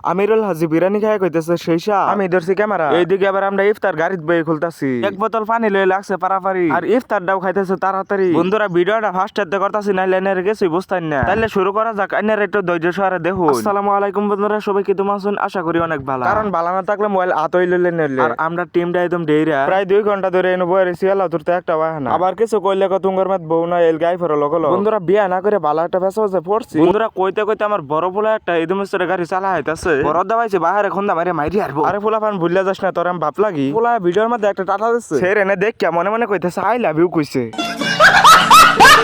আমিরুল হাজি বিরিয়ানি খাই কইতেছে সেইসা আমি ধরছি ক্যামেরা এইদিকে আবার আমরা ইফতার গাড়িতে বই খুলতাছি এক বোতল পানি লয়ে লাগছে পারাপারি আর ইফতারটাও খাইতেছে তাড়াতাড়ি বন্ধুরা ভিডিওটা ফার্স্ট এতে করতাছি নাইলে এনে গেছি বুঝতাই না তাইলে শুরু করা যাক এনের একটু ধৈর্য সহকারে দেখুন। আসসালামু আলাইকুম বন্ধুরা, সবাই কি তোমরা আছেন? আশা করি অনেক ভালো, কারণ ভালো না থাকলে মোবাইল আতই লইলে নিলে। আর আমরা টিমটা একদম ডেইরা প্রায় 2 ঘন্টা ধরে এনে বই রেছি আল্লাহ তোরতে একটা হয় না। আবার কিছু কইলে কত তুঙ্গর মত বউ না এল গাই ফেরো লগল বন্ধুরা বিয়া না করে ভালো একটা ফেসা হচ্ছে পড়ছি বন্ধুরা কইতে কইতে আমার বড় পোলা একটা ইদুমের গাড়ি চালা হইতাছে বড় দাবাইছে বাহিরে খন্দা মারে মাইরি আরবো। আরে পোলা পান ভুলিয়া যাস না তোর আমি বাপ লাগি। পোলা ভিডিওর মধ্যে একটা টাটা দিচ্ছে সে এনে দেখ মনে মনে কইতেছে আই লাভ ইউ কইছে।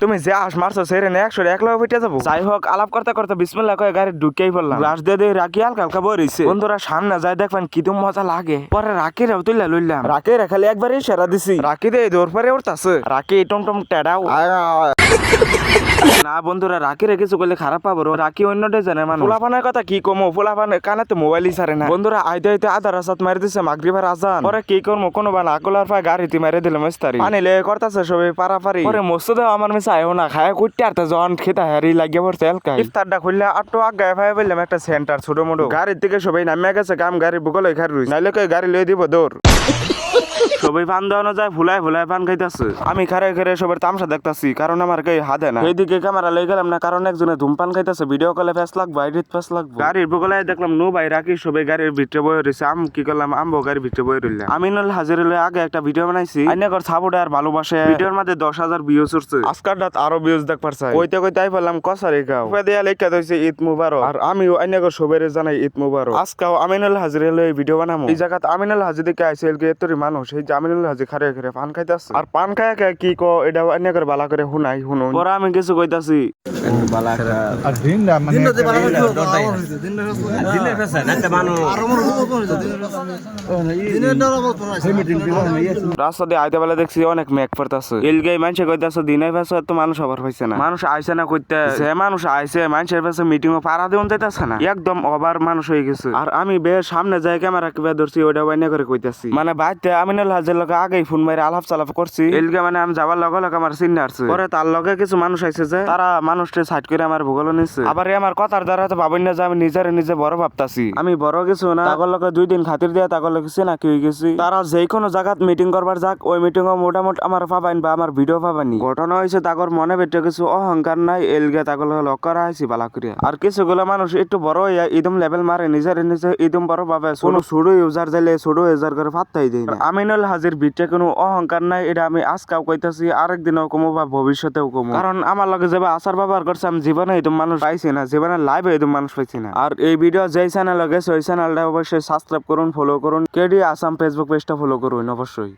তুমি যে আস মারছো সেরে নে 101 লগে ফিটে যাবো। যাই হোক আলাপ করতে করতে বিসমিল্লাহ কয়ে গাড়ি ঢুকেই পড়লাম। গ্লাস দিয়ে দিয়ে রাখি হালকা হালকা বইছে বন্ধুরা সামনে যাই দেখবেন কি তো মজা লাগে। পরে রাখি রেও তুইলা লইলাম রাখি খালি একবারই সেরা দিছি রাখি দিয়ে দৌড় পরে উঠতাছে রাখি টমটম টেডাও না বন্ধুরা রাখি রে কিছু করলে খারাপ পাবো রাখি অন্য ডিজাইনের মানুষ। পোলাপানের কথা কি কমো পোলাপান কানে তো মোবাইলই ছাড়ে না বন্ধুরা আইতে আইতে আধা রাসাত মারি দিছে মাগরিবের আজান। পরে কি করবো কোনো বা না কলার পায় গাড়িতে মারি দিলাম ইস্তারি পানি লেগে করতেছে সবাই পারাপারি। পরে মসজিদে আমার মিশে আয়ও না খায় কুটতে আর জন খেতে হারি লাগিয়ে পড়ছে এলকাই। ইফতারটা খুললে আটটো আগায় ভাই বললাম একটা সেন্টার ছোট মোটো গাড়ির থেকে সবাই নামিয়ে গেছে কাম গাড়ি বুকলে খার রইছে নাইলে কই গাড়ি লয়ে দিব দৌড় সবাই পান দেওয়ানো যায় ভুলায় ভুলায় পান খাইতেছে। আমি খারে খারে সবার তামসা দেখতাছি কারণ আমার কই হাতে না এইদিকে ক্যামেরা লই গেলাম না কারণ একজনে ধূমপান খাইতেছে ভিডিও কলে ফেস লাগবে এডিট ফেস লাগবে। গাড়ির বুকলে দেখলাম নো ভাই রাখি সবাই গাড়ির ভিতরে বই রইছে আম কি করলাম আমবো গাড়ির ভিতরে বই রইলাম। আমিনুল হাজির লই আগে একটা ভিডিও বানাইছি আইনাগর সাপোর্ট আর ভালোবাসে ভিডিওর মধ্যে 10,000 ভিউজ উঠছে আজকাল রাত আরো ভিউজ দেখ পারছাই কইতে কইতে আই বললাম কসারে গাও পেদিয়া লেখা দইছে ঈদ মুবারক আর আমিও আইনাগর সবাইরে জানাই ঈদ মুবারক। আজকাও আমিনুল হাজির লই ভিডিও বানামু এই জায়গাত আমিনুল হাজি দেখে আইছিল কে এতরি মানুষ এই যে আমিনুল হাজি খারে খারে পান খাইতাছে আর পান খায় কি কো এটা আইনাগর বালা করে হুনাই হুনুন পরে আমি কিছু কইতাছি বালা আর দিন না মানে দিনতে বালা দিনের ফেসা নাতে মানু আর আমার হুব করে দিনের ডরা বল রাস্তা দিয়ে আইতে বেলা দেখছি অনেক মেঘ পড়তাছে এলগাই মানুষ কইতাছে দিনের ফেসা তো মানুষ আবার হইছে না মানুষ আইছে না কইতে যে মানুষ আইছে মানুষের ফেসা মিটিং ও পাড়া দেন যাইতাছে না একদম ওভার মানুষ হয়ে গেছে। আর আমি বের সামনে যাই ক্যামেরা কিবা ধরছি ওটা বাইনা করে কইতাছি মানে বাইতে আমিনুল হাজির লগে আগেই ফোন মাইরে আলাপ চালাপ করছি এলগা মানে আমি যাবার লগে লগে আমার চিন্তা আসছে পরে তার লগে কিছু মানুষ আইছে যে তারা মানুষটা সাইড করে আমার ভূগোল নিচ্ছে আবার আমার কথার দ্বারা তো ভাবেন না যে আমি নিজে বড় ভাবতাছি আমি বড় কিছু না তাগর লগে 2 দিন খাতির দিয়া তাগর লগে চিনা কি হয়ে গেছি তারা যে কোনো জায়গাত মিটিং করবার যাক ওই মিটিং ও মোটামুটি আমার পাবাইন বা আমার ভিডিও পাবানি ঘটনা হয়েছে তাগর মনে বেটে কিছু অহংকার নাই এলগা তাগর লগে লক করা হয়েছি বালা করিয়া। আর কিছুগুলো মানুষ একটু বড় হইয়া ইদম লেভেল মারে নিজের নিজে ইদম বড় ভাবে কোনো ছোট ইউজার যাইলে ছোট ইউজার করে ফাত্তাই দেয় না। আমিনুল হাজির ভিতরে কোনো অহংকার নাই এটা আমি আজকাও কইতাছি আরেকদিনও কমো বা ভবিষ্যতেও কমো কারণ আমার লগে যেবা আচার ব্যবহার করছে আমি জীবনে এরকম মানুষ পাইছি না জীবনে লাইভে এরকম মানুষ পাইছি না। আর এই ভিডিও যেই চ্যানেল গেছে ওই চ্যানেলটা অবশ্যই সাবস্ক্রাইব করুন ফলো করুন কেডি আসাম ফেসবুক পেজটা ফলো করুন অবশ্যই।